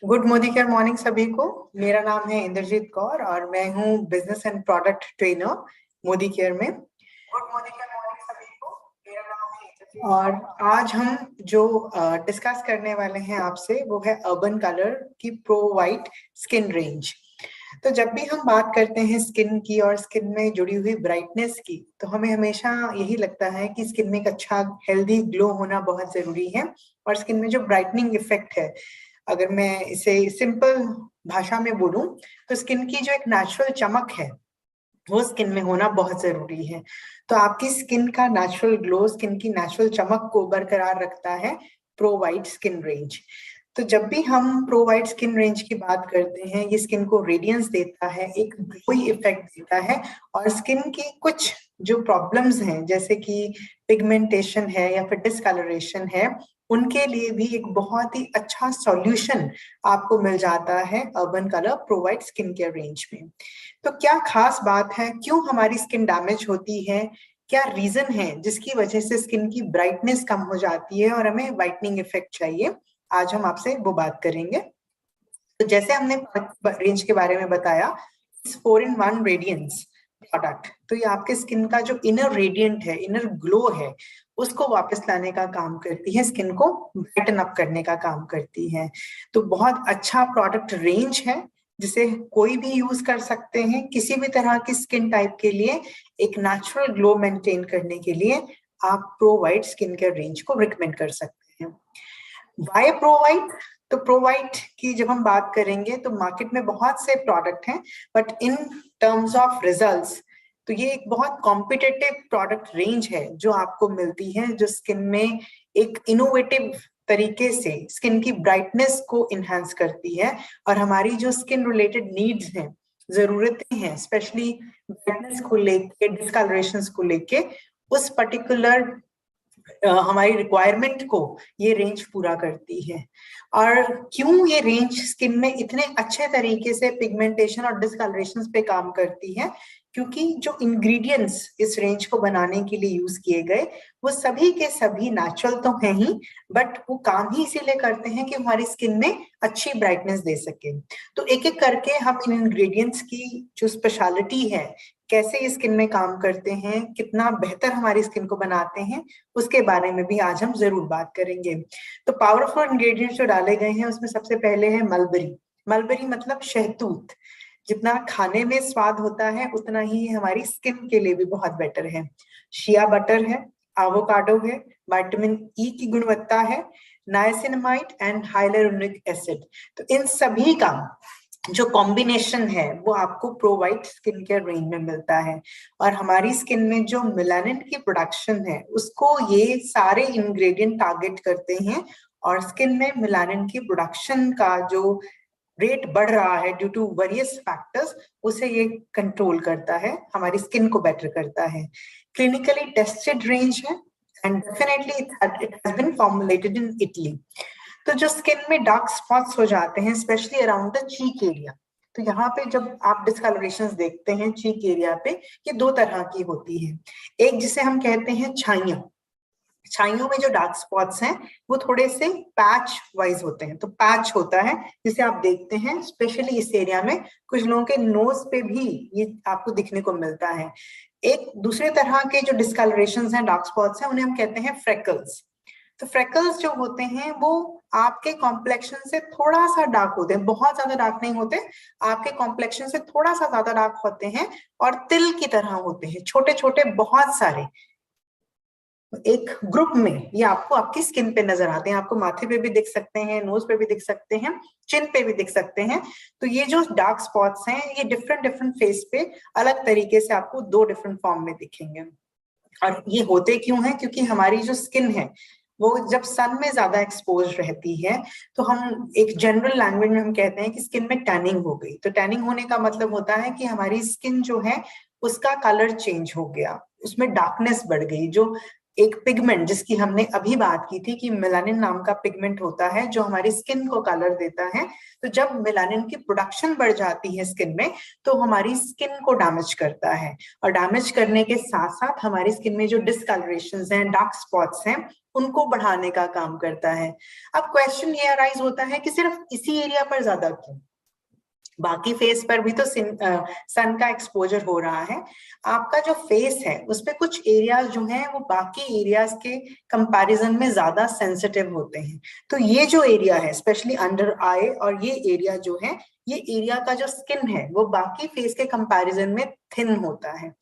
Good Modi care morning सभी को। मेरा नाम है इंद्रजीत कौर और मैं हूँ business and product trainer Modi care में। गुड मोदी केयर मॉर्निंग सभी को। मेरा नाम है इंद्रजीत और आज हम जो डिस्कस करने वाले हैं आपसे वो है अर्बन कलर की प्रो वाइट स्किन रेंज। तो जब भी हम बात करते हैं स्किन की और स्किन में जुड़ी हुई ब्राइटनेस की, तो हमें हमेशा यही लगता है कि स्किन में एक अच्छा हेल्दी ग्लो होना बहुत जरूरी है। और स्किन में जो ब्राइटनिंग इफेक्ट है, अगर मैं इसे सिंपल भाषा में बोलूं, तो स्किन की जो एक नेचुरल चमक है वो स्किन में होना बहुत जरूरी है। तो आपकी स्किन का नेचुरल ग्लो, स्किन की नेचुरल चमक को बरकरार रखता है प्रो वाइट स्किन रेंज। तो जब भी हम प्रो वाइट स्किन रेंज की बात करते हैं, ये स्किन को रेडियंस देता है, एक ग्लोई इफेक्ट देता है। और स्किन की कुछ जो प्रॉब्लम्स हैं जैसे कि पिगमेंटेशन है या फिर डिस्कलरेशन है, उनके लिए भी एक बहुत ही अच्छा सॉल्यूशन आपको मिल जाता है urban colour pro white skin care range में। तो क्या खास बात है, क्यों हमारी स्किन डैमेज होती है, क्या रीजन है जिसकी वजह से स्किन की ब्राइटनेस कम हो जाती है और हमें वाइटनिंग इफेक्ट चाहिए, आज हम आपसे वो बात करेंगे। तो जैसे हमने रेंज के बारे में बताया, 4-in-1 रेडियंस प्रोडक्ट, तो ये आपके स्किन का जो इनर रेडियंट है, इनर ग्लो है, उसको वापस लाने का काम करती है, स्किन को ब्राइटन अप करने का काम करती है। तो बहुत अच्छा प्रोडक्ट रेंज है जिसे कोई भी यूज कर सकते हैं किसी भी तरह की स्किन टाइप के लिए। एक नेचुरल ग्लो मेंटेन करने के लिए आप pro white skin care range को रिकमेंड कर सकते हैं। Why pro white? तो प्रो वाइट की जब हम बात करेंगे तो मार्केट में बहुत से प्रोडक्ट हैं, but in terms of results तो ये एक बहुत कॉम्पिटिटिव प्रोडक्ट रेंज है जो आपको मिलती है, जो स्किन में एक इनोवेटिव तरीके से स्किन की ब्राइटनेस को इनहेंस करती है। और हमारी जो स्किन रिलेटेड नीड्स हैं, जरूरतें हैं, स्पेशली ब्राइटनेस को लेके, डिस्कलरेशन को लेके, उस पर्टिकुलर हमारी रिक्वायरमेंट को ये रेंज पूरा करती है। और क्यों ये रेंज स्किन में इतने अच्छे तरीके से पिगमेंटेशन और डिस्कलरेशन पे काम करती है? क्योंकि जो इंग्रेडिएंट्स इस रेंज को बनाने के लिए यूज किए गए वो सभी के सभी नेचुरल तो हैं ही, बट वो काम ही इसीलिए करते हैं कि हमारी स्किन में अच्छी ब्राइटनेस दे सके। तो एक एक करके हम इन इंग्रेडिएंट्स की जो स्पेशलिटी है, कैसे ये स्किन में काम करते हैं, कितना बेहतर हमारी स्किन को बनाते हैं, उसके बारे में भी आज हम जरूर बात करेंगे। तो पावरफुल इंग्रेडिएंट्स जो डाले गए हैं उसमें सबसे पहले है मलबरी। मलबरी मतलब शहतूत। जितना खाने में स्वाद होता है उतना ही हमारी स्किन के लिए भी बहुत बेटर है। शिया बटर है, एवोकाडो है, विटामिन ई की गुणवत्ता है, नाइसिनमाइड एंड हाइलुरोनिक एसिड। तो इन सभी का जो कॉम्बिनेशन है वो आपको pro white skin care range में मिलता है। और हमारी स्किन में जो मेलानिन की प्रोडक्शन है उसको ये सारे इंग्रेडिएंट टारगेट करते हैं। और स्किन में मेलानिन की प्रोडक्शन का जो रेट बढ़ रहा है ड्यू टू वेरियस फैक्टर्स, उसे ये कंट्रोल करता है, हमारी स्किन को बेटर करता है। क्लिनिकली टेस्टेड रेंज है and definitely it has been formulated in Italy. तो जो स्किन में डार्क स्पॉट्स हो जाते हैं specially around the cheek area, तो यहाँ पे जब आप डिस्कलरेशन देखते हैं चीक एरिया पे, ये दो तरह की होती है। एक जिसे हम कहते हैं छाइयां। छाइयों में जो डार्क स्पॉट्स हैं वो थोड़े से पैच वाइज होते हैं। तो पैच होता है जिसे आप देखते हैं स्पेशली इस एरिया में, कुछ लोगों के नोज पे भी ये आपको दिखने को मिलता है। एक दूसरे तरह के जो डिस्कलरेशन हैं, डार्क स्पॉट्स हैं, उन्हें हम कहते हैं फ्रेकल्स। तो फ्रेकल्स जो होते हैं वो आपके कॉम्प्लेक्शन से थोड़ा सा डार्क होते हैं, बहुत ज्यादा डार्क नहीं होते, आपके कॉम्प्लेक्शन से थोड़ा सा ज्यादा डार्क होते हैं और तिल की तरह होते हैं, छोटे छोटे बहुत सारे, एक ग्रुप में ये आपको आपकी स्किन पे नजर आते हैं। आपको माथे पे भी दिख सकते हैं, नोज पे भी दिख सकते हैं, चिन पे भी दिख सकते हैं। तो ये जो डार्क स्पॉट्स हैं ये डिफरेंट डिफरेंट फेस पे अलग तरीके से आपको दो डिफरेंट फॉर्म में दिखेंगे। और ये होते क्यों है? क्योंकि हमारी जो स्किन है वो जब सन में ज्यादा एक्सपोज रहती है, तो हम एक जनरल लैंग्वेज में हम कहते हैं कि स्किन में टैनिंग हो गई। तो टैनिंग होने का मतलब होता है कि हमारी स्किन जो है उसका कलर चेंज हो गया, उसमें डार्कनेस बढ़ गई। जो एक पिगमेंट जिसकी हमने अभी बात की थी कि मेलानिन नाम का पिगमेंट होता है जो हमारी स्किन को कलर देता है। तो जब मेलानिन की प्रोडक्शन बढ़ जाती है स्किन में तो हमारी स्किन को डैमेज करता है, और डैमेज करने के साथ साथ हमारी स्किन में जो डिसकलरेशंस हैं, डार्क स्पॉट्स हैं, उनको बढ़ाने का काम करता है। अब क्वेश्चन ये अराइज होता है कि सिर्फ इसी एरिया पर ज्यादा क्यों, बाकी फेस पर भी तो सन का एक्सपोजर हो रहा है। आपका जो फेस है उस पे कुछ एरियाज जो हैं वो बाकी एरियाज के कंपैरिजन में ज्यादा सेंसिटिव होते हैं। तो ये जो एरिया है स्पेशली अंडर आई, और ये एरिया जो है, ये एरिया का जो स्किन है वो बाकी फेस के कंपैरिजन में थिन होता है।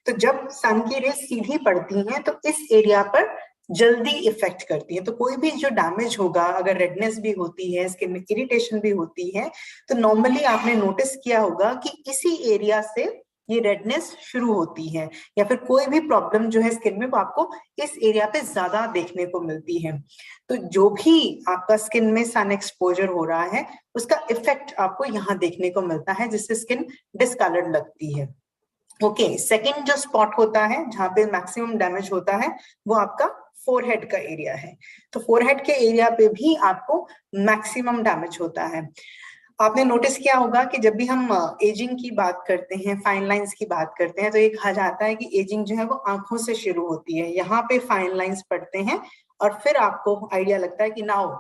तो जब सन की रेज सीधी पड़ती हैं तो इस एरिया पर जल्दी इफेक्ट करती है। तो कोई भी जो डैमेज होगा, अगर रेडनेस भी होती है, स्किन में इरिटेशन भी होती है, तो नॉर्मली आपने नोटिस किया होगा कि इसी एरिया से ये रेडनेस शुरू होती है, या फिर कोई भी प्रॉब्लम जो है स्किन में वो आपको इस एरिया पे ज्यादा देखने को मिलती है। तो जो भी आपका स्किन में सन एक्सपोजर हो रहा है उसका इफेक्ट आपको यहाँ देखने को मिलता है, जिससे स्किन डिसकलर्ड लगती है। ओके, सेकंड जो स्पॉट होता है जहां पे मैक्सिमम डैमेज होता है वो आपका फोरहेड का एरिया है। तो फोरहेड के एरिया पे भी आपको मैक्सिमम डैमेज होता है। आपने नोटिस किया होगा कि जब भी हम एजिंग की बात करते हैं, फाइन लाइंस की बात करते हैं, तो एक कहा जाता है कि एजिंग जो है वो आंखों से शुरू होती है, यहाँ पे फाइन लाइंस पड़ते हैं और फिर आपको आइडिया लगता है कि now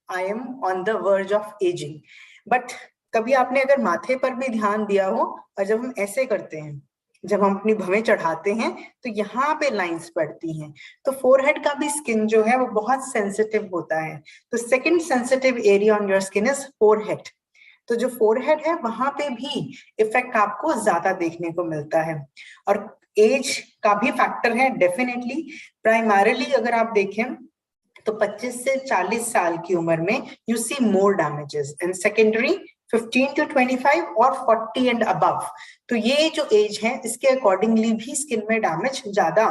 I am on the verge of ageing. But कभी आपने अगर माथे पर भी ध्यान दिया हो, और जब हम ऐसे करते हैं, जब हम अपनी भवें चढ़ाते हैं, तो यहाँ पे लाइंस पड़ती हैं। तो फोरहेड का भी स्किन जो है वो बहुत सेंसिटिव होता है। तो second sensitive area on your skin is forehead. तो जो फोरहेड है वहां पे भी इफेक्ट आपको ज्यादा देखने को मिलता है। और एज का भी फैक्टर है डेफिनेटली। प्राइमरीली अगर आप देखें तो 25 से 40 साल की उम्र में you see more damages, and secondary 15 to 25 और 40 एंड अबव। तो ये जो एज है इसके अकॉर्डिंगली भी स्किन में डैमेज ज्यादा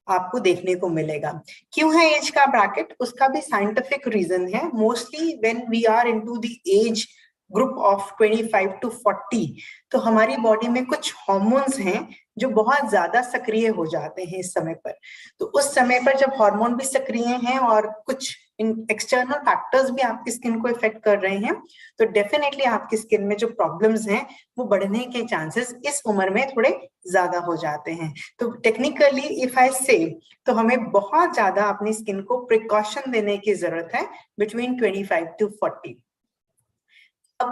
आपको देखने को मिलेगा। क्यों है एज का ब्रैकेट, उसका भी साइंटिफिक रीजन है। Mostly when we are into the age group of 25 to 40, तो हमारी बॉडी में कुछ हार्मोन्स हैं जो बहुत ज्यादा सक्रिय हो जाते हैं इस समय पर। तो उस समय पर जब हार्मोन भी सक्रिय हैं और कुछ एक्सटर्नल फैक्टर्स भी आपकी स्किन को इफेक्ट कर रहे हैं, तो डेफिनेटली आपकी स्किन में जो प्रॉब्लम्स हैं वो बढ़ने के चांसेस इस उम्र में थोड़े ज्यादा हो जाते हैं। तो टेक्निकली इफ आई से, तो हमें बहुत ज्यादा अपनी स्किन को प्रिकॉशन देने की जरूरत है बिटवीन 25 to 40। अब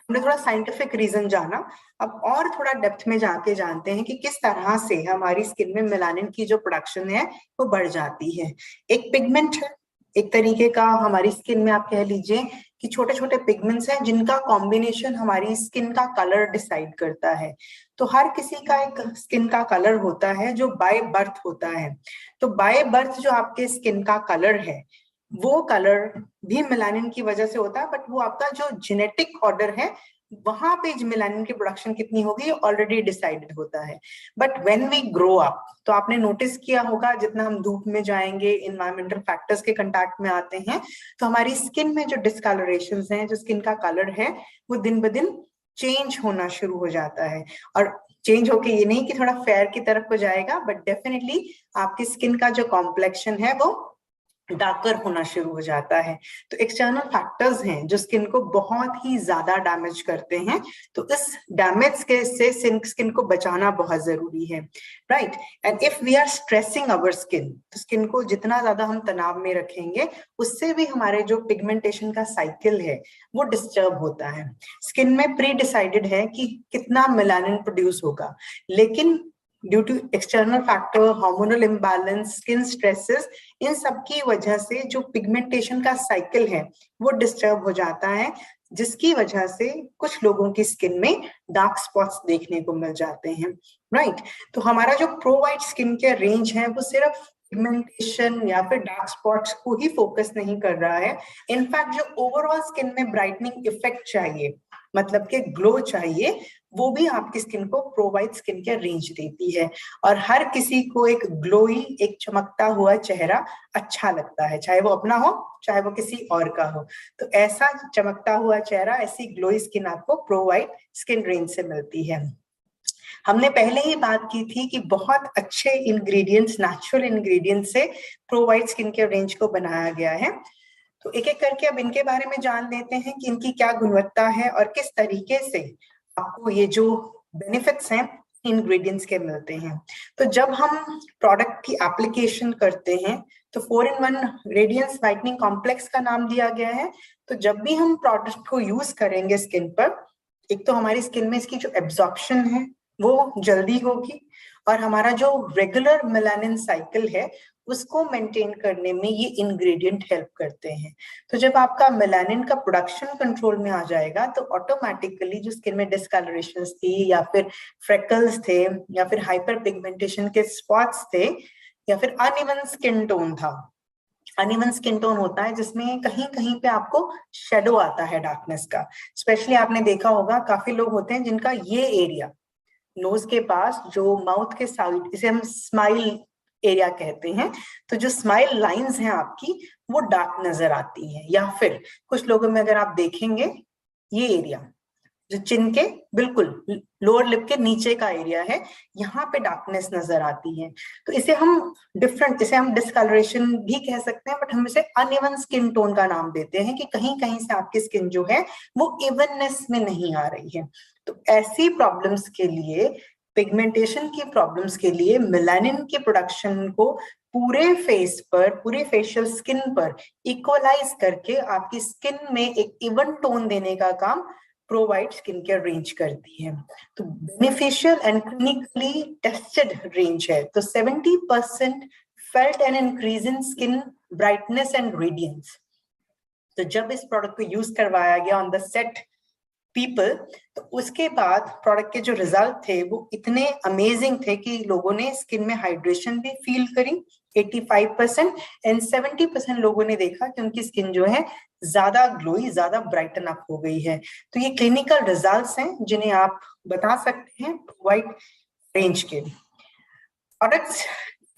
हमने थोड़ा साइंटिफिक रीजन जाना, अब और थोड़ा डेप्थ में जाके जानते हैं कि किस तरह से हमारी स्किन में मेलानिन की जो प्रोडक्शन है वो बढ़ जाती है। एक पिगमेंट है, एक तरीके का हमारी स्किन में आप कह लीजिए कि छोटे छोटे पिगमेंट्स हैं जिनका कॉम्बिनेशन हमारी स्किन का कलर डिसाइड करता है। तो हर किसी का एक स्किन का कलर होता है जो बाय बर्थ होता है। तो बाय बर्थ जो आपके स्किन का कलर है वो कलर भी मेलानिन की वजह से होता है, बट वो आपका जो जेनेटिक ऑर्डर है वहां पे मेलानिन की प्रोडक्शन कितनी होगी ऑलरेडी डिसाइडेड होता है। But when we grow up, तो आपने नोटिस किया होगा जितना हम धूप में जाएंगे, इन्वायरमेंटल फैक्टर्स के कंटैक्ट में आते हैं, तो हमारी स्किन में जो डिस्कलरेशंस हैं, जो स्किन का कलर है, वो दिन ब दिन चेंज होना शुरू हो जाता है। और चेंज होके ये नहीं कि थोड़ा फेयर की तरफ हो जाएगा, बट डेफिनेटली आपकी स्किन का जो कॉम्प्लेक्शन है वो डार्कर होना शुरू हो जाता है। तो एक्सटर्नल फैक्टर्स हैं जो स्किन को बहुत ही ज्यादा डैमेज करते हैं। तो इस डैमेज के से स्किन को बचाना बहुत जरूरी है, right. And if we are stressing our skin, तो स्किन को जितना ज्यादा हम तनाव में रखेंगे उससे भी हमारे जो पिगमेंटेशन का साइकिल है वो डिस्टर्ब होता है। स्किन में प्री डिसाइडेड है कि कितना मेलानिन प्रोड्यूस होगा, लेकिन due to external factor, hormonal imbalance, skin stresses, इन सब की वजह से जो पिगमेंटेशन का साइकिल है वो डिस्टर्ब हो जाता है, जिसकी वजह से कुछ लोगों की स्किन में डार्क स्पॉट्स देखने को मिल जाते हैं, राइट। तो हमारा जो pro white skin care range है वो सिर्फ पिगमेंटेशन या फिर डार्क स्पॉट्स को ही फोकस नहीं कर रहा है। इनफैक्ट जो ओवरऑल स्किन में ब्राइटनिंग इफेक्ट चाहिए, मतलब कि ग्लो चाहिए, वो भी आपकी स्किन को pro white skin care range देती है। और हर किसी को एक ग्लोई, एक चमकता हुआ चेहरा अच्छा लगता है, चाहे वो अपना हो चाहे वो किसी और का हो। तो ऐसा चमकता हुआ चेहरा, ऐसी ग्लोई स्किन आपको प्रो वाइट स्किन रेंज से मिलती है। हमने पहले ही बात की थी कि बहुत अच्छे इंग्रेडिएंट्स, नेचुरल इंग्रेडिएंट्स से pro white skin care range को बनाया गया है। तो एक एक करके अब इनके बारे में जान लेते हैं कि इनकी क्या गुणवत्ता है और किस तरीके से आपको ये जो बेनिफिट्स हैं इंग्रेडिएंट्स के मिलते हैं। तो जब हम प्रोडक्ट की एप्लीकेशन करते हैं तो 4-in-1 रेडियंस वाइटनिंग कॉम्प्लेक्स का नाम दिया गया है। तो जब भी हम प्रोडक्ट को यूज करेंगे स्किन पर, एक तो हमारी स्किन में इसकी जो एब्जॉर्प्शन है वो जल्दी होगी, और हमारा जो रेगुलर मेलानिन साइकिल है उसको मेंटेन करने में ये इंग्रेडिएंट हेल्प करते हैं। तो जब आपका मेलानिन का प्रोडक्शन कंट्रोल में आ जाएगा तो ऑटोमेटिकली जो स्किन में डिस्कलरेशंस थी, या फिर फ्रेकल्स थे, या फिर हाइपर पिगमेंटेशन के स्पॉट्स थे, या फिर अनइवन स्किन टोन था। अनइवन स्किन टोन होता है जिसमें कहीं कहीं पे आपको शेडो आता है डार्कनेस का। स्पेशली आपने देखा होगा काफी लोग होते हैं जिनका ये एरिया, नोज के पास जो माउथ के साइड, इसे हम स्माइल एरिया कहते हैं, तो जो स्माइल लाइंस हैं आपकी वो डार्क नजर आती हैं। या फिर कुछ लोगों में अगर आप देखेंगे ये एरिया जो चिन के बिल्कुल लोअर लिप के नीचे का एरिया है, यहाँ पे डार्कनेस नजर आती है। तो इसे हम डिस्कलरेशन भी कह सकते हैं, बट हम इसे अनइवन स्किन टोन का नाम देते हैं कि कहीं कहीं से आपकी स्किन जो है वो इवननेस में नहीं आ रही है। तो ऐसी प्रॉब्लम्स के लिए, पिगमेंटेशन की प्रॉब्लम्स के लिए मेलानिन के प्रोडक्शन को पूरे फेस पर, पूरे फेशियल स्किन पर इक्वलाइज करके आपकी स्किन में एक इवन टोन देने का काम pro white skin care range करती है। तो beneficial and clinically tested range है। तो 70% felt an increase in skin brightness and radiance. तो जब इस प्रोडक्ट को यूज करवाया गया ऑन द सेट पीपल, तो उसके बाद प्रोडक्ट के जो रिजल्ट थे वो इतने अमेजिंग थे कि लोगों ने स्किन में हाइड्रेशन भी फील करी 85%, एंड 70% लोगों ने देखा कि उनकी स्किन जो है ज्यादा ग्लोई, ज्यादा ब्राइटन अप हो गई है। तो ये क्लिनिकल रिजल्ट्स हैं जिन्हें आप बता सकते हैं वाइट रेंज के प्रोडक्ट्स।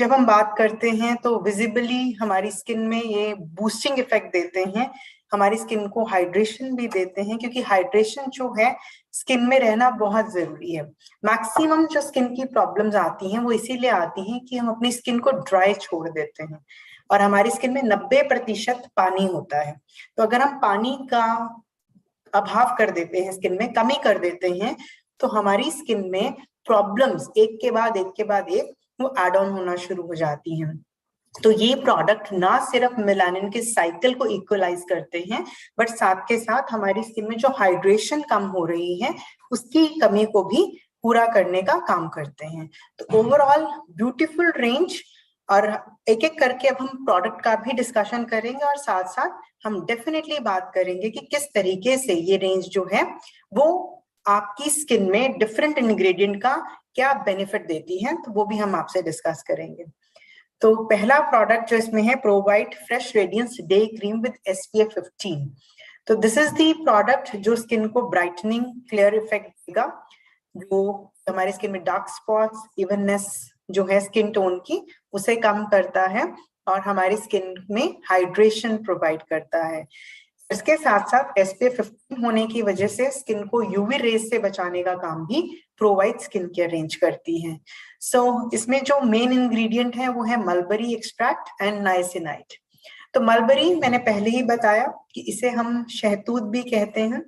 जब हम बात करते हैं तो विजिबली हमारी स्किन में ये बूस्टिंग इफेक्ट देते हैं, हमारी स्किन को हाइड्रेशन भी देते हैं, क्योंकि हाइड्रेशन जो है स्किन में रहना बहुत जरूरी है। मैक्सिमम जो स्किन की प्रॉब्लम्स आती हैं वो इसीलिए आती हैं कि हम अपनी स्किन को ड्राई छोड़ देते हैं, और हमारी स्किन में 90% पानी होता है। तो अगर हम पानी का अभाव कर देते हैं, स्किन में कमी कर देते हैं, तो हमारी स्किन में प्रॉब्लम्स एक के बाद एक वो एड ऑन होना शुरू हो जाती हैं। तो ये प्रोडक्ट ना सिर्फ मेलानिन के साइकिल को इक्वलाइज करते हैं, बट साथ के साथ हमारी स्किन में जो हाइड्रेशन कम हो रही है उसकी कमी को भी पूरा करने का काम करते हैं। तो ओवरऑल ब्यूटीफुल रेंज, और एक एक करके अब हम प्रोडक्ट का भी डिस्कशन करेंगे, और साथ साथ हम डेफिनेटली बात करेंगे कि किस तरीके से ये रेंज जो है वो आपकी स्किन में डिफरेंट इंग्रेडिएंट का क्या बेनिफिट देती है, तो वो भी हम आपसे डिस्कस करेंगे। तो पहला प्रोडक्ट जो इसमें है, pro white fresh radiance day cream with SPF 15। तो दिस इज द प्रोडक्ट जो स्किन को ब्राइटनिंग, क्लियर इफेक्ट देगा, जो हमारे स्किन में डार्क स्पॉट्स, इवननेस जो है स्किन टोन की उसे कम करता है, और हमारी स्किन में हाइड्रेशन प्रोवाइड करता है। इसके साथ साथ SPF 15 होने की वजह से स्किन को यूवी रेज से बचाने का काम भी pro white skin care range करती है। सो इसमें जो मेन इंग्रेडिएंट है वो है मलबरी एक्सट्रैक्ट एंड नाइसिनाइड। तो मलबरी मैंने पहले ही बताया कि इसे हम शहतूत भी कहते हैं।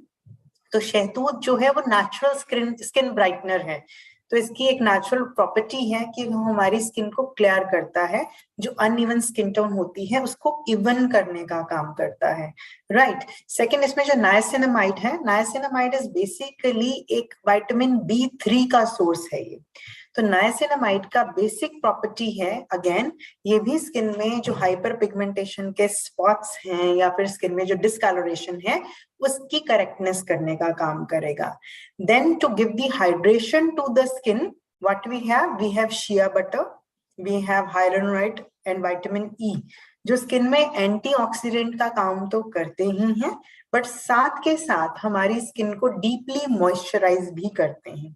तो शहतूत जो है वो नेचुरल स्किन ब्राइटनर है। तो इसकी एक नेचुरल प्रॉपर्टी है कि वो हमारी स्किन को क्लियर करता है, जो अनइवन स्किन टोन होती है उसको इवन करने का काम करता है, राइट। सेकंड, इसमें जो नाइसिनामाइड है, नाइसिनामाइड इज बेसिकली एक विटामिन B3 का सोर्स है ये। तो नाइसिनामाइड का बेसिक प्रॉपर्टी है, अगेन ये भी स्किन में जो हाइपर पिगमेंटेशन के स्पॉट्स हैं या फिर स्किन में जो डिस्कलरेशन है उसकी करेक्टनेस करने का काम करेगा। Then to give the hydration to the skin, what we have shea butter, we have hyaluronic and vitamin E, जो स्किन में एंटीऑक्सीडेंट का काम तो करते ही हैं, बट साथ के साथ हमारी स्किन को डीपली मॉइस्चराइज भी करते हैं।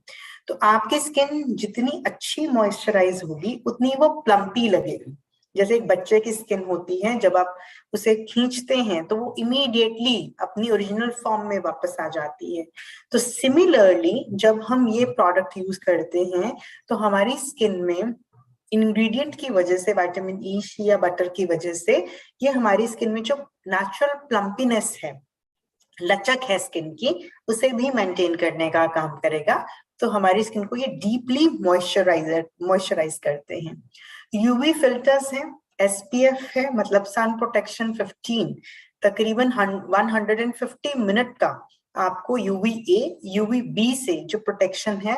तो आपकी स्किन जितनी अच्छी मॉइस्चराइज होगी उतनी वो प्लम्पी लगेगी। जैसे एक बच्चे की स्किन होती है, जब आप उसे खींचते हैं तो वो इमीडिएटली अपनी ओरिजिनल फॉर्म में वापस आ जाती है। तो सिमिलरली जब हम ये प्रोडक्ट यूज करते हैं तो हमारी स्किन में इंग्रेडिएंट की वजह से, विटामिन ई या बटर की वजह से, ये हमारी स्किन में जो नेचुरल प्लम्पीनेस है, लचक है स्किन की, उसे भी मेंटेन करने का काम करेगा। तो हमारी स्किन को ये डीपली मॉइस्चराइज करते हैं। यूवी फिल्टर्स हैं, एसपीएफ है मतलब सन प्रोटेक्शन 15, तकरीबन 150 मिनट का आपको यूवीए यूवीबी से जो प्रोटेक्शन है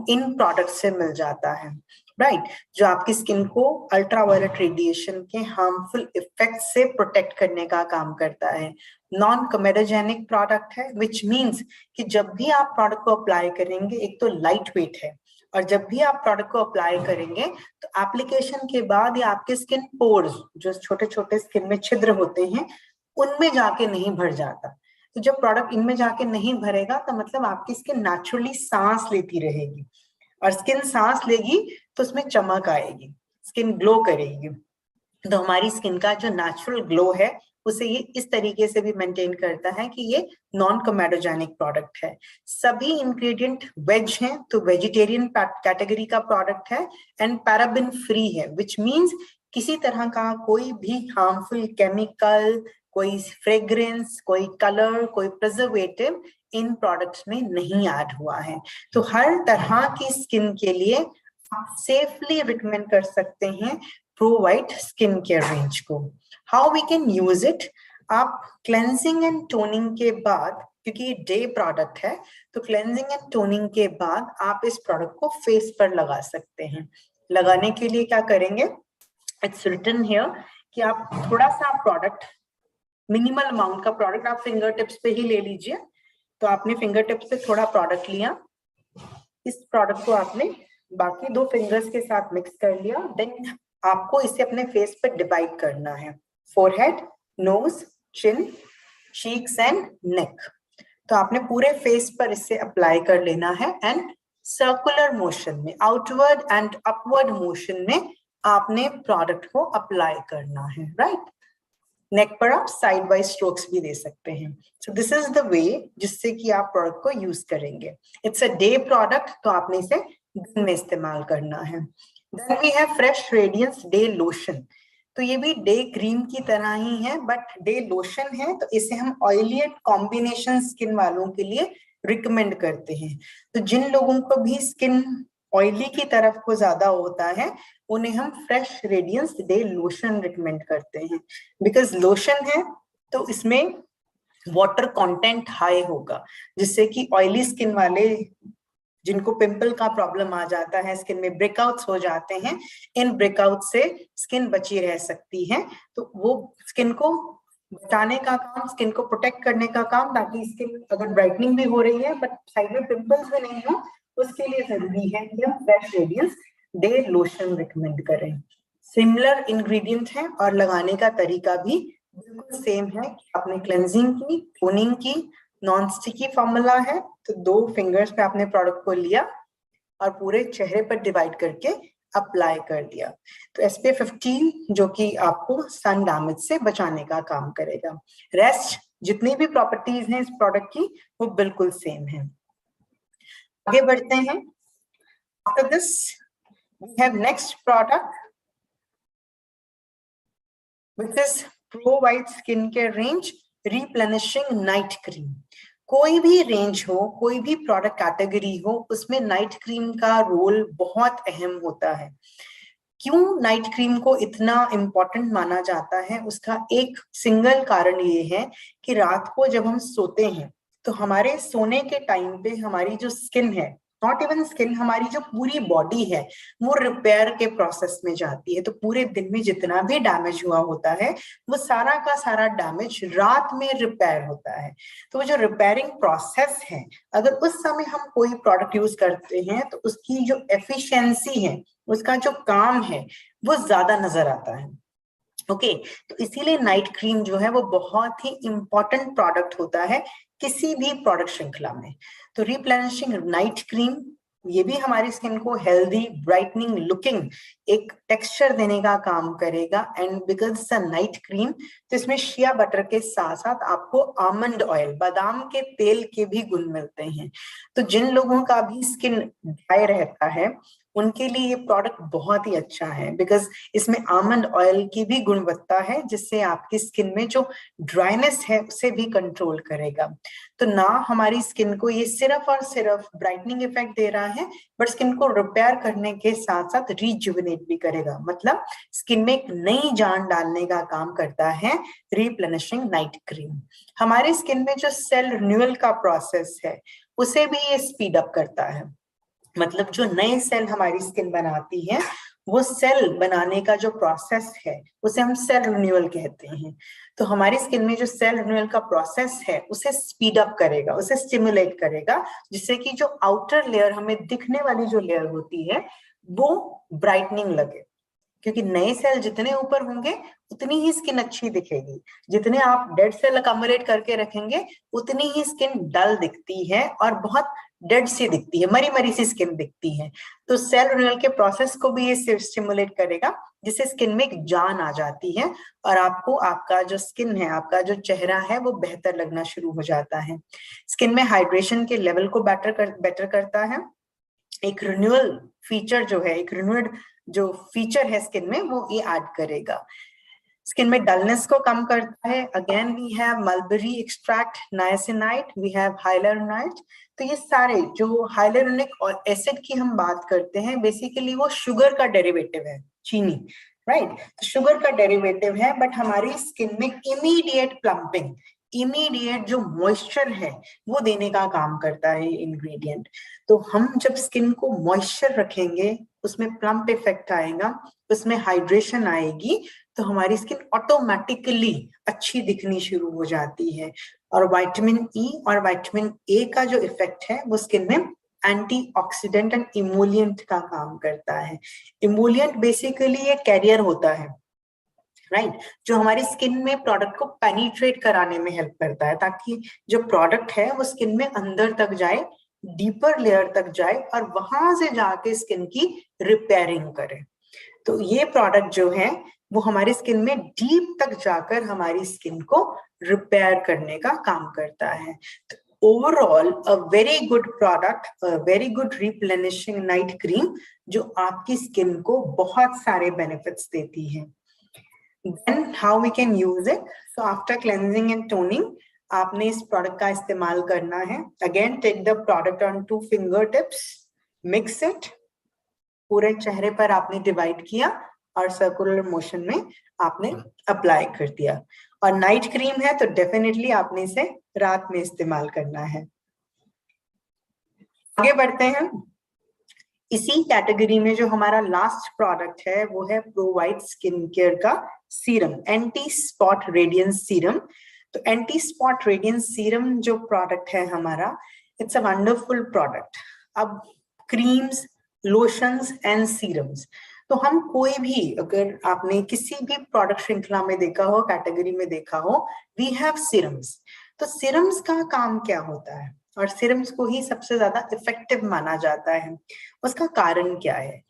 इन प्रोडक्ट से मिल जाता है, राइट, जो आपकी स्किन को अल्ट्रावायलेट रेडिएशन के हार्मफुल इफेक्ट से प्रोटेक्ट करने का काम करता है। नॉन कमेडोजेनिक प्रोडक्ट है, विच मीन्स कि जब भी आप प्रोडक्ट को अप्लाई करेंगे, एक तो लाइट वेट है, और जब भी आप प्रोडक्ट को अप्लाई करेंगे तो एप्लीकेशन के बाद ये आपके स्किन पोर्स, जो छोटे छोटे स्किन में छिद्र होते हैं, उनमें जाके नहीं भर जाता। तो जब प्रोडक्ट इनमें जाके नहीं भरेगा तो मतलब आपकी स्किन नेचुरली सांस लेती रहेगी, और स्किन सांस लेगी तो उसमें चमक आएगी, स्किन ग्लो करेगी। तो हमारी स्किन का जो नेचुरल ग्लो है उसे ये इस तरीके से भी मेंटेन करता है कि ये नॉन कमेडोजेनिक प्रोडक्ट है। सभी इंग्रेडिएंट वेज हैं, तो वेजिटेरियन कैटेगरी का प्रोडक्ट है, एंड पैराबिन फ्री है, विच मींस किसी तरह का कोई भी हार्मफुल केमिकल, कोई फ्रेग्रेंस, कोई कलर, कोई प्रिजर्वेटिव इन प्रोडक्ट्स में नहीं ऐड हुआ है। तो हर तरह की स्किन के लिए आप सेफली रिकमेंड कर सकते हैं pro white skin care range को। How we can use it? आप क्लेंजिंग एंड टोनिंग के बाद, क्योंकि ये डे प्रोडक्ट है, तो क्लेंजिंग एंड टोनिंग के बाद आप इस प्रोडक्ट को फेस पर लगा सकते हैं। लगाने के लिए क्या करेंगे, इट्स रिटन हियर कि आप थोड़ा सा प्रोडक्ट, मिनिमल अमाउंट का प्रोडक्ट आप फिंगर टिप्स पे ही ले लीजिए। तो आपने फिंगर टिप्स पे थोड़ा प्रोडक्ट लिया, इस प्रोडक्ट को आपने बाकी 2 फिंगर्स के साथ मिक्स कर लिया, देन आपको इसे अपने फेस पे डिवाइड करना है, forehead, nose, chin, cheeks and neck. तो आपने पूरे फेस पर इसे अप्लाई कर लेना है, एंड सर्कुलर मोशन में, आउटवर्ड एंड अपवर्ड मोशन में आपने प्रोडक्ट को अप्लाई करना है, राइट। नेक पर आप साइड वाइज स्ट्रोक्स भी दे सकते हैं। So this is the way जिससे कि आप प्रोडक्ट को यूज करेंगे। इट्स अ डे प्रोडक्ट, तो आपने इसे दिन में इस्तेमाल करना है। Then we have fresh radiance day lotion. तो ये भी डे क्रीम की तरह ही है, बट डे लोशन है, तो इसे हम ऑयली कॉम्बिनेशन स्किन वालों के लिए रिकमेंड करते हैं। तो जिन लोगों को भी स्किन ऑयली की तरफ को ज्यादा होता है, उन्हें हम fresh radiance day lotion recommend करते हैं, बिकॉज लोशन है तो इसमें वाटर कंटेंट हाई होगा, जिससे कि ऑयली स्किन वाले, जिनको पिंपल का प्रॉब्लम आ जाता है, स्किन में ब्रेकआउट्स हो जाते हैं, इन ब्रेकआउट से स्किन बची रह सकती है। तो वो स्किन को बचाने का काम, स्किन को प्रोटेक्ट करने का काम, ताकि स्किन अगर ब्राइटनिंग भी हो रही है बट साइड में पिंपल्स भी नहीं हो, उसके लिए जरूरी है कि हम fresh radiance day lotion recommend करें। सिमिलर इंग्रेडिएंट है और लगाने का तरीका भी बिल्कुल सेम है। आपने क्लेंजिंग की, टोनिंग की, नॉन स्टिकी फॉर्मूला है, तो 2 फिंगर्स पे आपने प्रोडक्ट को लिया और पूरे चेहरे पर डिवाइड करके अप्लाई कर दिया। तो SPF 15 जो कि आपको सन डैमेज से बचाने का काम करेगा। रेस्ट जितनी भी प्रॉपर्टीज हैं इस प्रोडक्ट की वो बिल्कुल सेम है। आगे बढ़ते हैं। After this we have next product which is Pro White Skincare Range Replenishing Night Cream। कोई भी रेंज हो, कोई भी प्रोडक्ट कैटेगरी हो, उसमें नाइट क्रीम का रोल बहुत अहम होता है। क्यों नाइट क्रीम को इतना इम्पोर्टेंट माना जाता है, उसका एक सिंगल कारण ये है कि रात को जब हम सोते हैं तो हमारे सोने के टाइम पे हमारी जो स्किन है, नॉट इवन स्किन, हमारी जो पूरी बॉडी है वो रिपेयर के प्रोसेस में जाती है। तो पूरे दिन में जितना भी डैमेज हुआ होता है वो सारा का सारा डैमेज रात में रिपेयर होता है। तो वो जो रिपेयरिंग प्रोसेस है, अगर उस समय हम कोई प्रोडक्ट यूज करते हैं तो उसकी जो एफिशिएंसी है, उसका जो काम है, वो ज्यादा नजर आता है। ओके, तो इसीलिए नाइट क्रीम जो है वो बहुत ही इंपॉर्टेंट प्रोडक्ट होता है किसी भी प्रोडक्ट श्रृंखला में। तो रिप्लेनिशिंग नाइट क्रीम ये भी हमारी स्किन को हेल्दी, ब्राइटनिंग लुकिंग एक टेक्सचर देने का काम करेगा। And because it's a night cream, तो इसमें शिया बटर के साथ साथ आपको आमंड ऑयल, बादाम के तेल के भी गुण मिलते हैं। तो जिन लोगों का भी स्किन ड्राई रहता है उनके लिए ये प्रोडक्ट बहुत ही अच्छा है, बिकॉज इसमें आमंड ऑयल की भी गुणवत्ता है, जिससे आपकी स्किन में जो ड्राइनेस है उसे भी कंट्रोल करेगा। तो ना हमारी स्किन को ये सिर्फ और सिर्फ ब्राइटनिंग इफेक्ट दे रहा है, बट स्किन को रिपेयर करने के साथ साथ रिजुविनेट भी करेगा। मतलब स्किन में एक नई जान डालने का काम करता है रिप्लेनिशिंग नाइट क्रीम। हमारे स्किन में जो सेल रिन्यूअल का प्रोसेस है उसे भी ये स्पीड अप करता है। मतलब जो नए सेल हमारी स्किन बनाती है, वो सेल बनाने का जो प्रोसेस है उसे हम सेल रिन्यूअल कहते हैं। तो हमारी स्किन में जो सेल रिन्यूअल का प्रोसेस है उसे स्पीड अप करेगा, उसे स्टिमुलेट करेगा, जिससे कि जो आउटर लेयर, हमें दिखने वाली जो लेयर होती है, वो ब्राइटनिंग लगे। क्योंकि नए सेल जितने ऊपर होंगे उतनी ही स्किन अच्छी दिखेगी। जितने आप डेड सेल अकम्युलेट करके रखेंगे उतनी ही स्किन डल दिखती है और बहुत डेड सी दिखती है, मरी मरी सी स्किन दिखती है। तो सेल रिन्यूअल के प्रोसेस को भी ये स्टिमुलेट करेगा, जिससे स्किन में एक जान आ जाती है और आपको आपका जो स्किन है, आपका जो चेहरा है, वो बेहतर लगना शुरू हो जाता है। स्किन में हाइड्रेशन के लेवल को बेटर करता है। एक रिन्यूअल फीचर जो है, एक रिन्यूअड जो फीचर है स्किन में, वो ये ऐड करेगा। स्किन में डलनेस को कम करता है। Again we have mulberry extract, niacinite, we have hyaluronic. तो ये सारे जो हाइलुरोनिक और एसिड की हम बात करते हैं, बेसिकली वो शुगर का डेरिवेटिव है, चीनी, राइट? तो शुगर का डेरिवेटिव है, बट हमारी स्किन में इमीडिएट प्लम्पिंग, इमीडिएट जो मॉइस्चर है वो देने का काम करता है इंग्रेडिएंट। तो हम जब स्किन को मॉइस्चर रखेंगे, उसमें प्लम्प इफेक्ट आएगा, उसमें हाइड्रेशन आएगी, तो हमारी स्किन ऑटोमेटिकली अच्छी दिखनी शुरू हो जाती है। और विटामिन ई और विटामिन ए का जो इफेक्ट है वो स्किन में एंटीऑक्सीडेंट एंड इमोलिएंट का काम करता है। इमोलिएंट बेसिकली ये कैरियर होता है, राइट, जो हमारी स्किन में प्रोडक्ट को पेनिट्रेट कराने में हेल्प करता है, ताकि जो प्रोडक्ट है वो स्किन में अंदर तक जाए, डीपर लेयर तक जाए और वहां से जाके स्किन की रिपेयरिंग करे। तो ये प्रोडक्ट जो है वो हमारी स्किन में डीप तक जाकर हमारी स्किन को रिपेयर करने का काम करता है। तो overall a very good product, a very good replenishing night cream, जो आपकी स्किन को बहुत सारे बेनिफिट्स देती है। Then how we can use it? So after cleansing and toning, आपने इस प्रोडक्ट का इस्तेमाल करना है। Again, take the product on 2 fingertips, mix it, पूरे चेहरे पर आपने डिवाइड किया और सर्कुलर मोशन में आपने अप्लाई कर दिया। और नाइट क्रीम है तो डेफिनेटली आपने इसे रात में इस्तेमाल करना है। आगे बढ़ते हैं। इसी कैटेगरी में जो हमारा लास्ट प्रोडक्ट है वो है प्रोवाइड स्किन केयर का serum, anti spot radiance serum. तो एंटी स्पॉट रेडियंस सीरम जो प्रोडक्ट है हमारा, इट्स अ वंडरफुल प्रोडक्ट। अब क्रीम्स, लोशंस एंड सीरम्स, तो हम कोई भी, अगर आपने किसी भी प्रोडक्ट श्रृंखला में देखा हो, कैटेगरी में देखा हो, वी हैव सीरम्स। तो सीरम्स का काम क्या होता है और सीरम्स को ही सबसे ज्यादा इफेक्टिव माना जाता है। उसका कारण क्या है?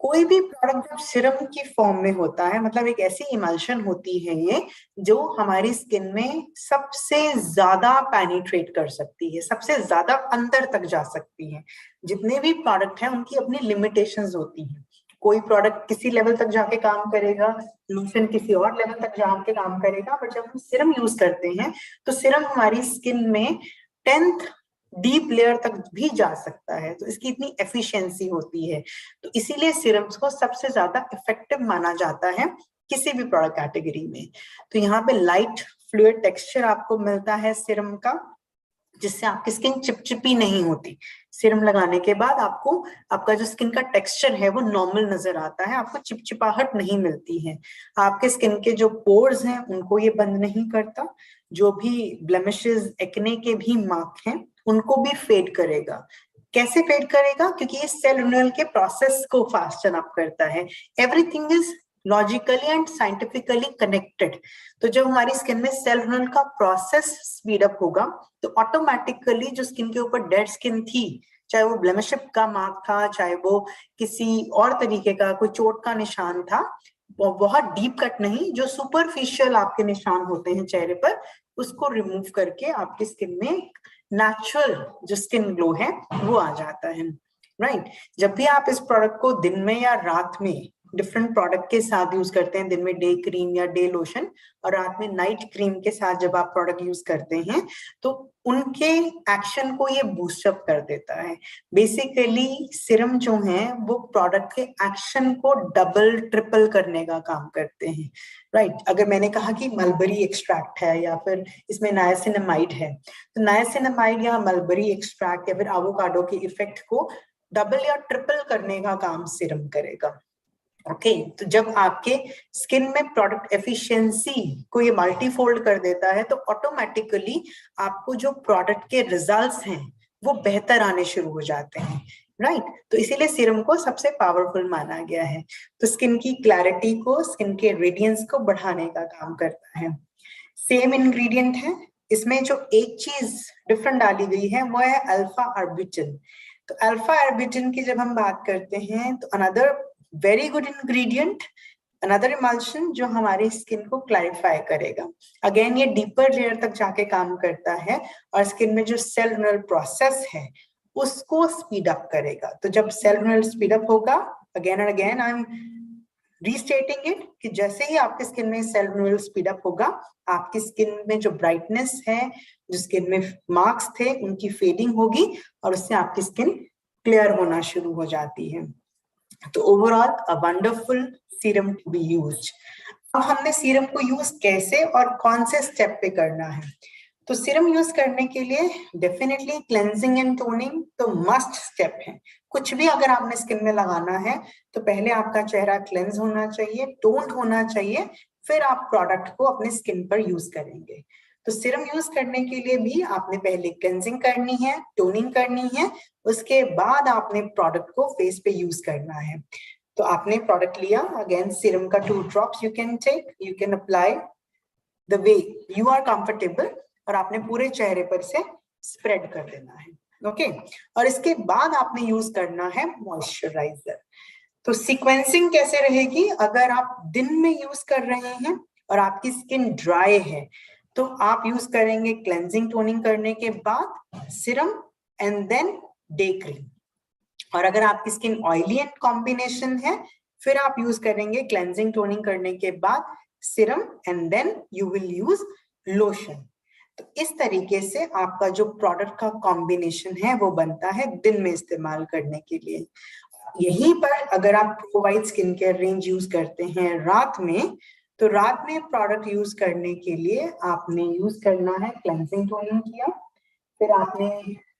कोई भी प्रोडक्ट जब सीरम की फॉर्म में होता है, मतलब एक ऐसी इमल्शन होती है ये जो हमारी स्किन में सबसे ज्यादा पेनिट्रेट कर सकती है, सबसे ज्यादा अंदर तक जा सकती है। जितने भी प्रोडक्ट हैं उनकी अपनी लिमिटेशंस होती हैं। कोई प्रोडक्ट किसी लेवल तक जाके काम करेगा, लोशन किसी और लेवल तक जाके काम करेगा, बट जब हम सीरम यूज करते हैं तो सीरम हमारी स्किन में 10th डीप लेयर तक भी जा सकता है। तो इसकी इतनी एफिशिएंसी होती है, तो इसीलिए सीरम्स को सबसे ज्यादा इफेक्टिव माना जाता है किसी भी प्रोडक्ट कैटेगरी में। तो यहाँ पे लाइट फ्लूइड टेक्सचर आपको मिलता है सीरम का, जिससे आपकी स्किन चिपचिपी नहीं होती। सीरम लगाने के बाद आपको आपका जो स्किन का टेक्सचर है वो नॉर्मल नजर आता है, आपको चिपचिपाहट नहीं मिलती है। आपके स्किन के जो पोर्स हैं उनको ये बंद नहीं करता, जो भी ब्लेमिशेस, एक्ने के भी मार्क हैं उनको भी फेड करेगा। कैसे फेड करेगा? क्योंकि ये सेल रिन्यूअल के प्रोसेस को फास्टन अप करता है। Everything is logically and scientifically connected. तो जब हमारी स्किन में सेल रिन्यूअल का प्रोसेस स्पीड अप होगा तो ऑटोमेटिकली जो स्किन के ऊपर डेड स्किन थी, चाहे वो ब्लेमिशिप का मार्क था, चाहे वो किसी और तरीके का कोई चोट का निशान था, वो बहुत डीप कट नहीं, जो सुपरफिशियल आपके निशान होते हैं चेहरे पर, उसको रिमूव करके आपकी स्किन में नेचुरल जो स्किन ग्लो है वो आ जाता है, राइट। जब भी आप इस प्रोडक्ट को दिन में या रात में डिफरेंट प्रोडक्ट के साथ यूज करते हैं, दिन में डे क्रीम या डे लोशन और रात में नाइट क्रीम के साथ जब आप प्रोडक्ट यूज करते हैं, तो उनके एक्शन को ये बूस्टअप कर देता है। बेसिकली सिरम जो है वो प्रोडक्ट के एक्शन को डबल ट्रिपल करने का काम करते हैं, राइट। अगर मैंने कहा कि मलबरी एक्सट्रैक्ट है या फिर इसमें नायासिनामाइड है, तो नायासिनामाइड या मलबरी एक्सट्रैक्ट या फिर एवोकाडो के इफेक्ट को डबल या ट्रिपल करने का काम सिरम करेगा। ओके तो जब आपके स्किन में प्रोडक्ट एफिशिएंसी को ये मल्टीफोल्ड कर देता है, तो ऑटोमेटिकली आपको जो प्रोडक्ट के रिजल्ट्स हैं वो बेहतर आने शुरू हो जाते हैं, राइट। तो इसीलिए सीरम को सबसे पावरफुल माना गया है। तो स्किन की क्लैरिटी को, स्किन के रेडियंस को बढ़ाने का काम करता है। सेम इंग्रेडिएंट है, इसमें जो एक चीज डिफरेंट डाली गई है वो है अल्फा आर्बिटिन। तो अल्फा आर्बिटिन की जब हम बात करते हैं, तो another very good ingredient, another emulsion जो हमारी स्किन को क्लैरिफाई करेगा। अगेन ये डीपर लेयर तक जाके काम करता है और स्किन में जो सेल रिन्यूअल प्रोसेस है उसको स्पीड अप करेगा। तो जब सेल रिन्यूअल स्पीड अप होगा, again and again I am restating it, कि जैसे ही आपके स्किन में सेल रिन्यूअल स्पीड अप होगा, आपकी स्किन में जो ब्राइटनेस है, जो स्किन में मार्क्स थे, उनकी फेडिंग होगी और उससे आपकी स्किन क्लियर होना शुरू हो जाती है। तो overall a wonderful serum to be used. अब हमने सीरम को यूज कैसे और कौन से स्टेप पे करना है। तो सीरम यूज करने के लिए डेफिनेटली क्लेंजिंग एंड टोनिंग तो मस्ट स्टेप है। कुछ भी अगर आपने स्किन में लगाना है तो पहले आपका चेहरा क्लेंज होना चाहिए, टोन्ड होना चाहिए, फिर आप प्रोडक्ट को अपने स्किन पर यूज करेंगे। तो सीरम यूज करने के लिए भी आपने पहले क्लेंजिंग करनी है, टोनिंग करनी है, उसके बाद आपने प्रोडक्ट को फेस पे यूज करना है। तो आपने प्रोडक्ट लिया, अगेन सीरम का 2 drops you can take, you can apply the way you are comfortable और आपने पूरे चेहरे पर से स्प्रेड कर देना है, ओके। और इसके बाद आपने यूज करना है मॉइस्चराइजर। तो सीक्वेंसिंग कैसे रहेगी, अगर आप दिन में यूज कर रहे हैं और आपकी स्किन ड्राई है, तो आप यूज करेंगे क्लेंजिंग टोनिंग करने के बाद serum and then day cream. और अगर आपकी स्किन ऑयली एंड कॉम्बिनेशन है, फिर आप यूज करेंगे क्लेंजिंग टोनिंग करने के बाद serum and then you will use lotion. तो इस तरीके से आपका जो प्रोडक्ट का कॉम्बिनेशन है वो बनता है दिन में इस्तेमाल करने के लिए। यहीं पर अगर आप provide skin care range use करते हैं रात में, तो रात में प्रोडक्ट यूज करने के लिए आपने यूज करना है क्लेंजिंग टोनिंग किया, फिर आपने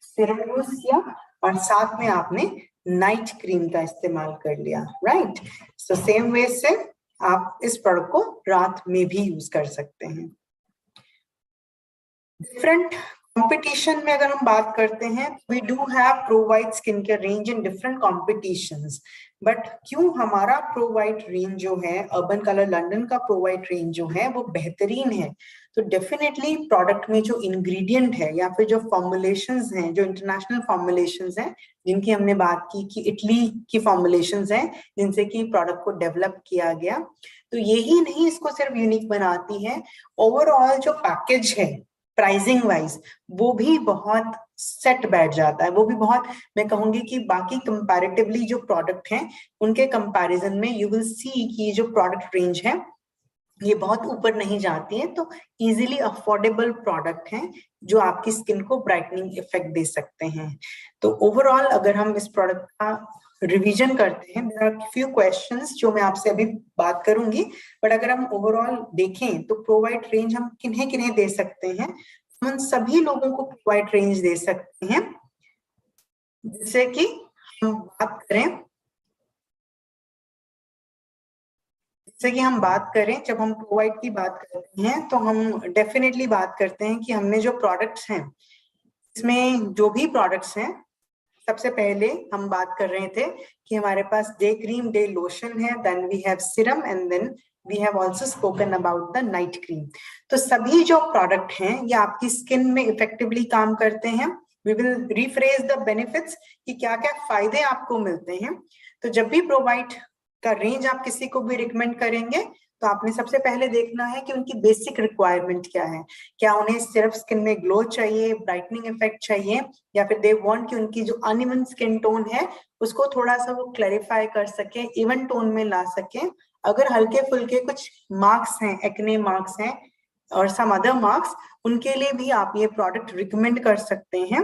सिरम यूज किया और साथ में आपने नाइट क्रीम का इस्तेमाल कर लिया, राइट। सो सेम वे से आप इस प्रोडक्ट को रात में भी यूज कर सकते हैं। डिफरेंट कंपटीशन में अगर हम बात करते हैं, we do have provide skin care range in different competitions, but क्यों हमारा प्रोवाइड रेंज जो है, अर्बन कलर लंदन का प्रोवाइड रेंज जो है वो बेहतरीन है। तो डेफिनेटली प्रोडक्ट में जो इंग्रेडिएंट है या फिर जो फॉर्मुलेशंस हैं, जो इंटरनेशनल फॉर्मुलेशंस हैं, जिनकी हमने बात की कि इटली की फॉर्मुलेशंस हैं जिनसे कि प्रोडक्ट को डेवलप किया गया, तो यही नहीं इसको सिर्फ यूनिक बनाती है, ओवरऑल जो पैकेज है प्राइसिंग वाइज वो भी बहुत सेट बैठ जाता है, वो भी बहुत, मैं कहूंगी कि बाकी कंपैरेटिवली जो प्रोडक्ट हैं उनके कंपैरिजन में यू विल सी कि जो प्रोडक्ट रेंज है ये बहुत ऊपर नहीं जाती है। तो इजीली अफोर्डेबल प्रोडक्ट हैं जो आपकी स्किन को ब्राइटनिंग इफेक्ट दे सकते हैं। तो ओवरऑल अगर हम इस प्रोडक्ट का रिवीजन करते हैं, देयर आर फ्यू क्वेश्चंस जो मैं आपसे अभी बात करूंगी, बट अगर हम ओवरऑल देखें तो प्रोवाइड रेंज हम किन्हें किन्हें दे सकते हैं, हम उन सभी लोगों को प्रोवाइड रेंज दे सकते हैं। जैसे कि हम बात करें, जब हम प्रोवाइड की बात करते हैं तो हम डेफिनेटली बात करते हैं कि हमने जो प्रोडक्ट्स हैं, इसमें जो भी प्रोडक्ट्स हैं, सबसे पहले हम बात कर रहे थे कि हमारे पास डे क्रीम, डे लोशन है, then we have serum and then we have also spoken about the night cream. तो सभी जो प्रोडक्ट हैं ये आपकी स्किन में इफेक्टिवली काम करते हैं we will rephrase the benefits कि क्या क्या फायदे आपको मिलते हैं। तो जब भी प्रोवाइड का रेंज आप किसी को भी रिकमेंड करेंगे तो आपने सबसे पहले देखना है कि उनकी बेसिक रिक्वायरमेंट क्या है। क्या उन्हें सिर्फ स्किन में ग्लो चाहिए, ब्राइटनिंग इफेक्ट चाहिए, या फिर दे वांट कि उनकी जो अनइवन स्किन टोन है उसको थोड़ा सा वो क्लैरिफाई कर सके, इवन टोन में ला सके। अगर हल्के फुल्के कुछ मार्क्स हैं, एक्ने मार्क्स हैं और सम अदर मार्क्स, उनके लिए भी आप ये प्रोडक्ट रिकमेंड कर सकते हैं।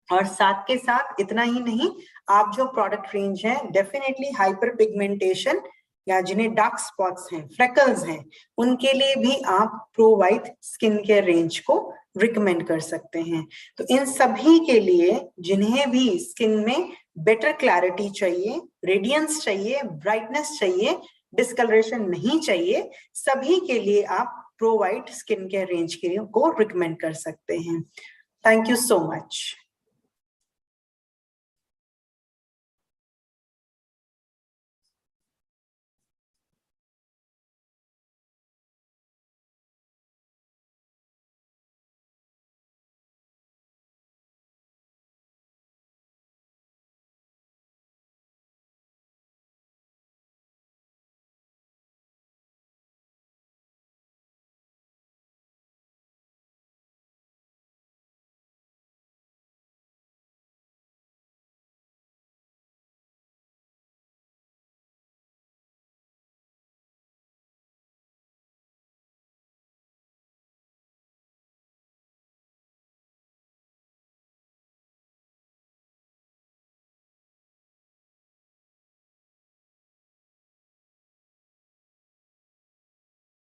और साथ के साथ इतना ही नहीं, आप जो प्रोडक्ट रेंज है डेफिनेटली हाइपर पिगमेंटेशन या जिन्हें डार्क स्पॉट्स हैं, फ्रेकल्स हैं, उनके लिए भी आप प्रोवाइट स्किन केयर रेंज को रिकमेंड कर सकते हैं। तो इन सभी के लिए जिन्हें भी स्किन में बेटर क्लैरिटी चाहिए, रेडियंस चाहिए, ब्राइटनेस चाहिए, डिस्कलरेशन नहीं चाहिए, सभी के लिए आप प्रोवाइड स्किन केयर रेंज को रिकमेंड कर सकते हैं। Thank you so much.